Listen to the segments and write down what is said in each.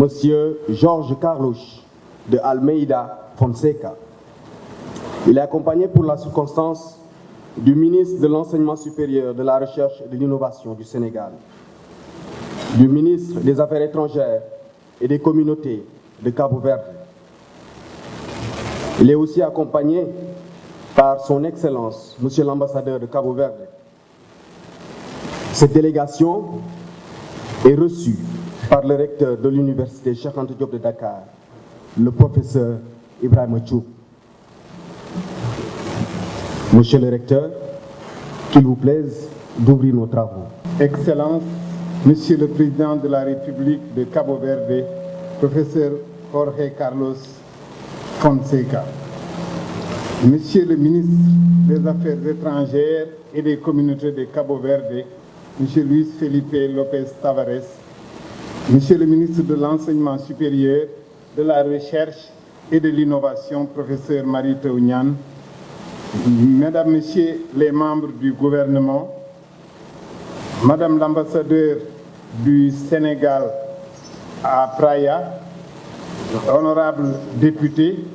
Monsieur Jorge Carlos de Almeida Fonseca. Il est accompagné pour la circonstance du ministre de l'Enseignement supérieur, de la Recherche et de l'Innovation du Sénégal, du ministre des Affaires étrangères et des communautés de Cabo Verde. Il est aussi accompagné par son Excellence, Monsieur l'ambassadeur de Cabo Verde. Cette délégation est reçue par le recteur de l'Université Cheikh Anta Diop de Dakar, le professeur Ibrahima Thioub. Monsieur le recteur, qu'il vous plaise d'ouvrir nos travaux. Excellence, Monsieur le Président de la République de Cabo Verde, professeur Jorge Carlos Fonseca. Monsieur le ministre des Affaires étrangères et des communautés de Cabo Verde, Monsieur Luis Felipe Lopez Tavares, Monsieur le ministre de l'Enseignement supérieur, de la Recherche et de l'Innovation, professeur Mary Teuw Niane, Mesdames, Messieurs les membres du gouvernement, Madame l'ambassadeur du Sénégal à Praia, honorables députés,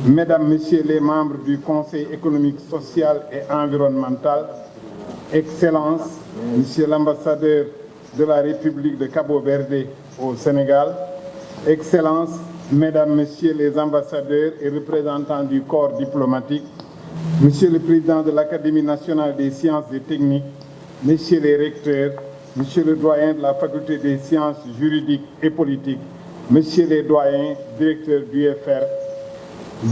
Mesdames, Messieurs les membres du Conseil économique, social et environnemental, Excellences, Monsieur l'ambassadeur de la République de Cabo Verde au Sénégal, Excellences, Mesdames, Messieurs les ambassadeurs et représentants du corps diplomatique, Monsieur le Président de l'Académie nationale des sciences et techniques, Messieurs les recteurs, Monsieur le doyen de la Faculté des sciences juridiques et politiques, Messieurs les doyens, directeurs d'UFR,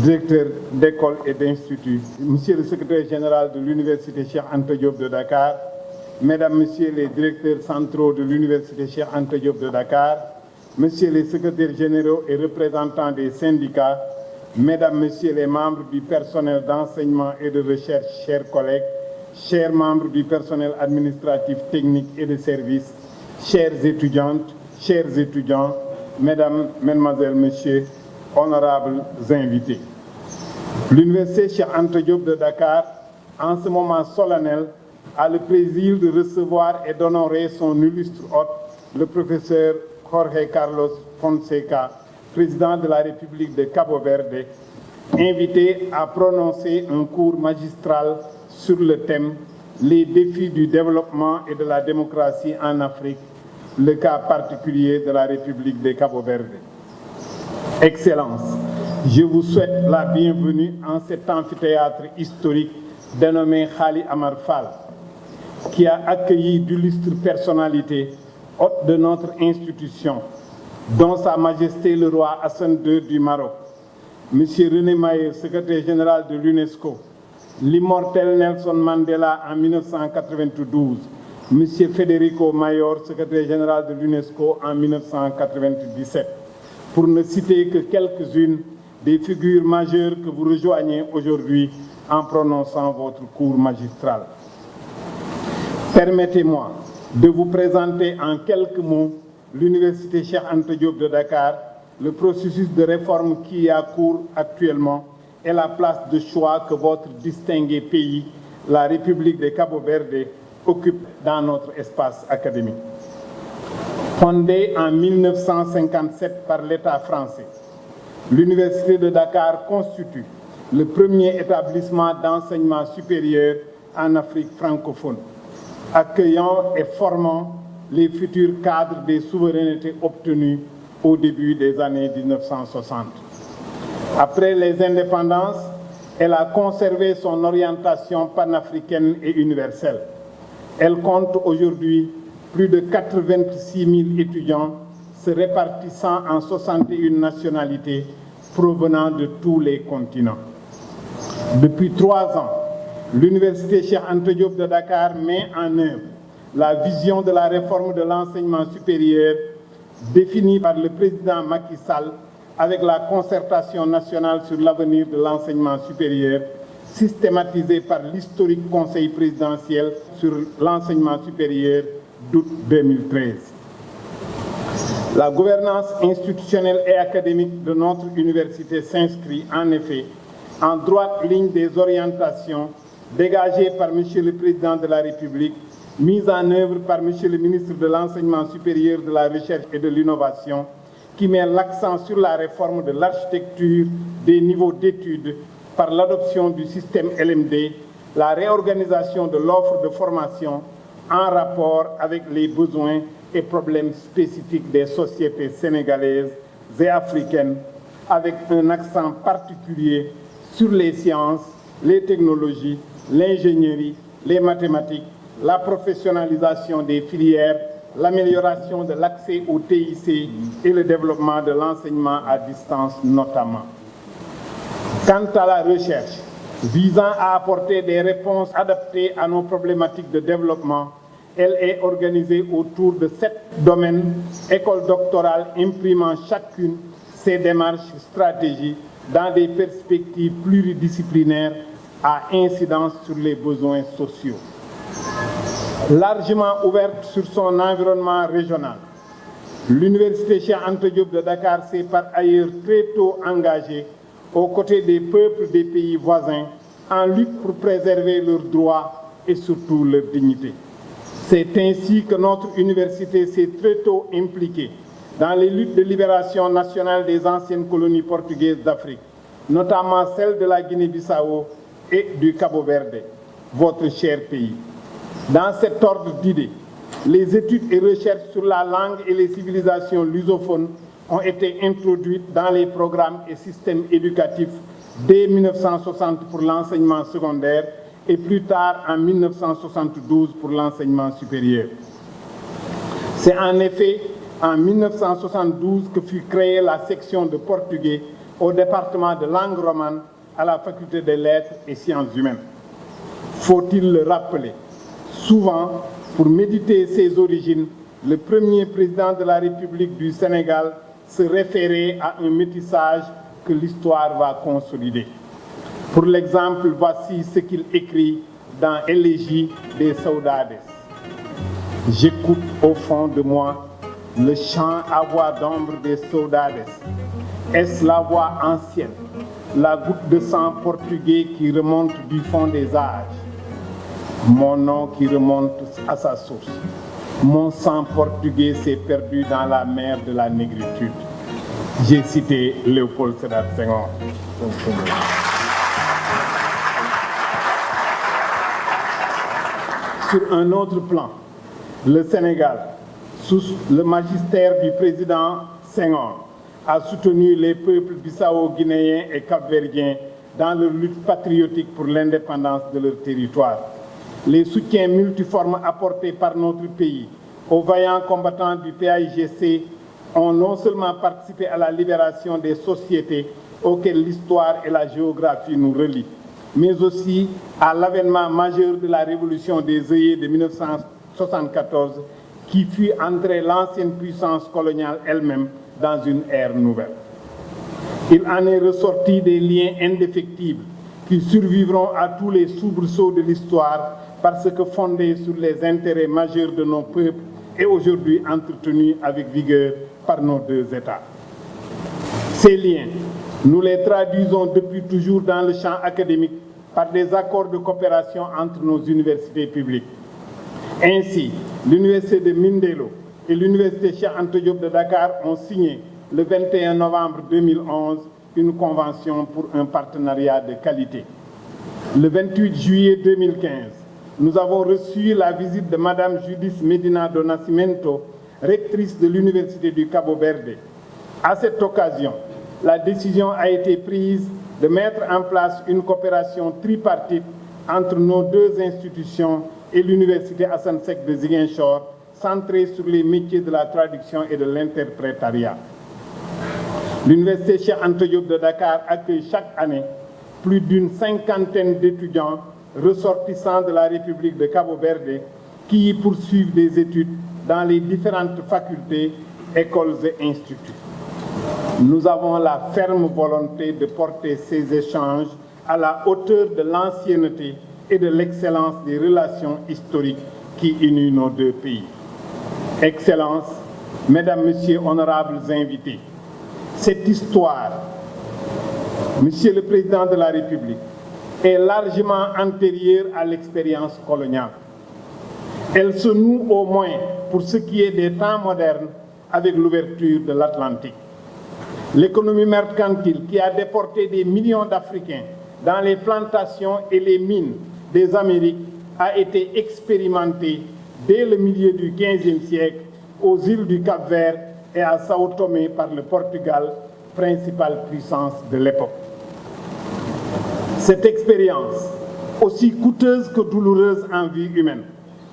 directeurs d'écoles et d'instituts, Monsieur le secrétaire général de l'Université Cheikh Anta Diop de Dakar, Mesdames, Messieurs les directeurs centraux de l'Université Cheikh Anta Diop de Dakar, Messieurs les secrétaires généraux et représentants des syndicats, Mesdames, Messieurs les membres du personnel d'enseignement et de recherche, chers collègues, chers membres du personnel administratif, technique et de service, chères étudiantes, chers étudiants, Mesdames, Mesdemoiselles, Messieurs, honorables invités. L'Université Cheikh Anta Diop de Dakar, en ce moment solennel, a le plaisir de recevoir et d'honorer son illustre hôte, le professeur Jorge Carlos Fonseca, président de la République de Cabo Verde, invité à prononcer un cours magistral sur le thème « Les défis du développement et de la démocratie en Afrique, le cas particulier de la République de Cabo Verde ». Excellence, je vous souhaite la bienvenue en cet amphithéâtre historique dénommé Khali Amar Fall, qui a accueilli d'illustres personnalités, hôtes de notre institution, dont Sa Majesté le roi Hassan II du Maroc, M. René Mayer, secrétaire général de l'UNESCO, l'immortel Nelson Mandela en 1992, M. Federico Mayor, secrétaire général de l'UNESCO en 1997, pour ne citer que quelques-unes des figures majeures que vous rejoignez aujourd'hui en prononçant votre cours magistral. Permettez-moi de vous présenter en quelques mots l'Université Cheikh Anta Diop de Dakar, le processus de réforme qui y a cours actuellement et la place de choix que votre distingué pays, la République de Cabo Verde, occupe dans notre espace académique. Fondée en 1957 par l'État français, l'Université de Dakar constitue le premier établissement d'enseignement supérieur en Afrique francophone, accueillant et formant les futurs cadres des souverainetés obtenues au début des années 1960. Après les indépendances, elle a conservé son orientation panafricaine et universelle. Elle compte aujourd'hui plus de 86 000 étudiants se répartissant en 61 nationalités provenant de tous les continents. Depuis 3 ans, l'Université Cheikh Anta Diop de Dakar met en œuvre la vision de la réforme de l'enseignement supérieur définie par le président Macky Sall avec la concertation nationale sur l'avenir de l'enseignement supérieur, systématisée par l'historique Conseil présidentiel sur l'enseignement supérieur d'août 2013. La gouvernance institutionnelle et académique de notre université s'inscrit en effet en droite ligne des orientations dégagées par M. le Président de la République, mises en œuvre par M. le ministre de l'Enseignement supérieur, de la Recherche et de l'Innovation qui met l'accent sur la réforme de l'architecture des niveaux d'études par l'adoption du système LMD, la réorganisation de l'offre de formation en rapport avec les besoins et problèmes spécifiques des sociétés sénégalaises et africaines, avec un accent particulier sur les sciences, les technologies, l'ingénierie, les mathématiques, la professionnalisation des filières, l'amélioration de l'accès au TIC et le développement de l'enseignement à distance notamment. Quant à la recherche, visant à apporter des réponses adaptées à nos problématiques de développement, elle est organisée autour de 7 domaines, écoles doctorales imprimant chacune ses démarches, stratégies dans des perspectives pluridisciplinaires à incidence sur les besoins sociaux. Largement ouverte sur son environnement régional, l'Université Cheikh Anta Diop de Dakar s'est par ailleurs très tôt engagée aux côtés des peuples des pays voisins en lutte pour préserver leurs droits et surtout leur dignité. C'est ainsi que notre université s'est très tôt impliquée dans les luttes de libération nationale des anciennes colonies portugaises d'Afrique, notamment celles de la Guinée-Bissau et du Cabo-Verde, votre cher pays. Dans cet ordre d'idées, les études et recherches sur la langue et les civilisations lusophones ont été introduites dans les programmes et systèmes éducatifs dès 1960 pour l'enseignement secondaire et plus tard en 1972 pour l'enseignement supérieur. C'est en effet en 1972 que fut créée la section de portugais au département de langue romane à la faculté des lettres et sciences humaines. Faut-il le rappeler? Souvent, pour méditer ses origines, le premier président de la République du Sénégal se référait à un métissage que l'histoire va consolider. Pour l'exemple, voici ce qu'il écrit dans Élégie des Saudades. J'écoute au fond de moi le chant à voix d'ombre des Saudades. Est-ce la voix ancienne, la goutte de sang portugais qui remonte du fond des âges? Mon nom qui remonte à sa source. Mon sang portugais s'est perdu dans la mer de la négritude. J'ai cité Léopold Sédar Senghor. Sur un autre plan, le Sénégal, sous le magistère du président Senghor, a soutenu les peuples bissau-guinéens et capverdiens dans leur lutte patriotique pour l'indépendance de leur territoire. Les soutiens multiformes apportés par notre pays aux vaillants combattants du PAIGC ont non seulement participé à la libération des sociétés auxquelles l'histoire et la géographie nous relient, mais aussi à l'avènement majeur de la révolution des œillets de 1974 qui fut entrer l'ancienne puissance coloniale elle-même dans une ère nouvelle. Il en est ressorti des liens indéfectibles qui survivront à tous les soubresauts de l'histoire parce que fondés sur les intérêts majeurs de nos peuples et aujourd'hui entretenus avec vigueur par nos deux États. Ces liens, nous les traduisons depuis toujours dans le champ académique par des accords de coopération entre nos universités publiques. Ainsi, l'Université de Mindelo et l'Université Cheikh Anta Diop de Dakar ont signé le 21 novembre 2011 une convention pour un partenariat de qualité. Le 28 juillet 2015, nous avons reçu la visite de Madame Judith Medina do Nascimento, rectrice de l'Université du Cabo-Verde. À cette occasion, la décision a été prise de mettre en place une coopération tripartite entre nos deux institutions et l'Université Assane Seck de Ziguinchor, centrée sur les métiers de la traduction et de l'interprétariat. L'Université Cheikh Anta Diop de Dakar accueille chaque année plus d'une cinquantaine d'étudiants ressortissants de la République de Cabo-Verde qui y poursuivent des études dans les différentes facultés, écoles et instituts. Nous avons la ferme volonté de porter ces échanges à la hauteur de l'ancienneté et de l'excellence des relations historiques qui unissent nos deux pays. Excellences, Mesdames, Messieurs, honorables invités, cette histoire, Monsieur le Président de la République, est largement antérieure à l'expérience coloniale. Elle se noue au moins, pour ce qui est des temps modernes, avec l'ouverture de l'Atlantique. L'économie mercantile qui a déporté des millions d'Africains dans les plantations et les mines des Amériques a été expérimentée dès le milieu du XVe siècle aux îles du Cap-Vert et à Sao Tomé par le Portugal, principale puissance de l'époque. Cette expérience, aussi coûteuse que douloureuse en vie humaine,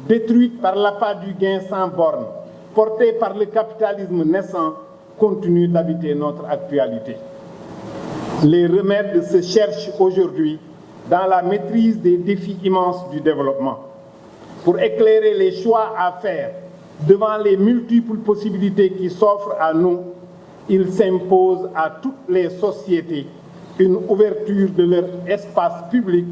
détruite par l'appât du gain sans borne, portée par le capitalisme naissant, continue d'habiter notre actualité. Les remèdes se cherchent aujourd'hui dans la maîtrise des défis immenses du développement. Pour éclairer les choix à faire devant les multiples possibilités qui s'offrent à nous, il s'impose à toutes les sociétés une ouverture de leur espace public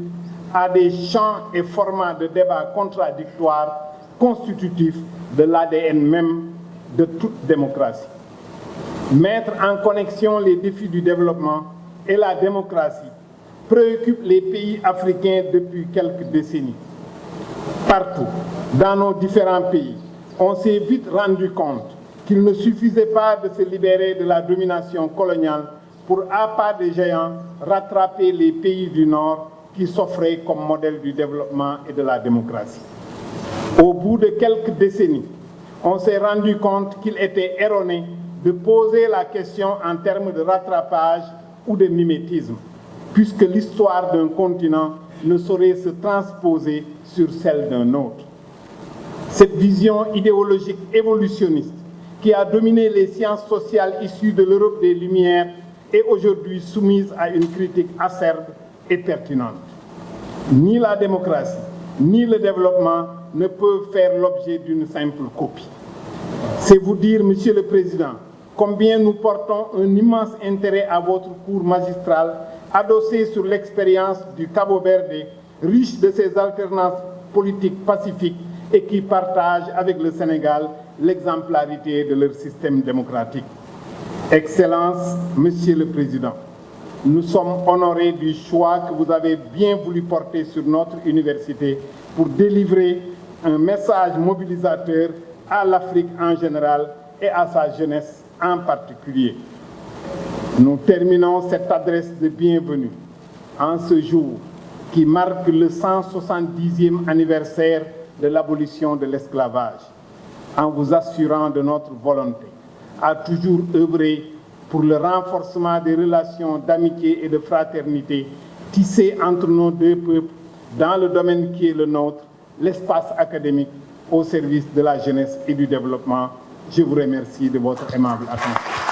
à des champs et formats de débats contradictoires constitutifs de l'ADN même de toute démocratie. Mettre en connexion les défis du développement et la démocratie préoccupe les pays africains depuis quelques décennies. Partout, dans nos différents pays, on s'est vite rendu compte qu'il ne suffisait pas de se libérer de la domination coloniale pour, à pas de géant, rattraper les pays du Nord qui s'offraient comme modèle du développement et de la démocratie. Au bout de quelques décennies, on s'est rendu compte qu'il était erroné de poser la question en termes de rattrapage ou de mimétisme, puisque l'histoire d'un continent ne saurait se transposer sur celle d'un autre. Cette vision idéologique évolutionniste qui a dominé les sciences sociales issues de l'Europe des Lumières est aujourd'hui soumise à une critique acerbe et pertinente. Ni la démocratie, ni le développement ne peuvent faire l'objet d'une simple copie. C'est vous dire, Monsieur le Président, combien nous portons un immense intérêt à votre cours magistral adossé sur l'expérience du Cabo Verde, riche de ses alternances politiques pacifiques et qui partagent avec le Sénégal l'exemplarité de leur système démocratique. Excellences, Monsieur le Président, nous sommes honorés du choix que vous avez bien voulu porter sur notre université pour délivrer un message mobilisateur à l'Afrique en général et à sa jeunesse en particulier. Nous terminons cette adresse de bienvenue en ce jour qui marque le 170e anniversaire de l'abolition de l'esclavage, en vous assurant de notre volonté à toujours œuvrer pour le renforcement des relations d'amitié et de fraternité tissées entre nos deux peuples dans le domaine qui est le nôtre, l'espace académique, au service de la jeunesse et du développement. Je vous remercie de votre aimable attention.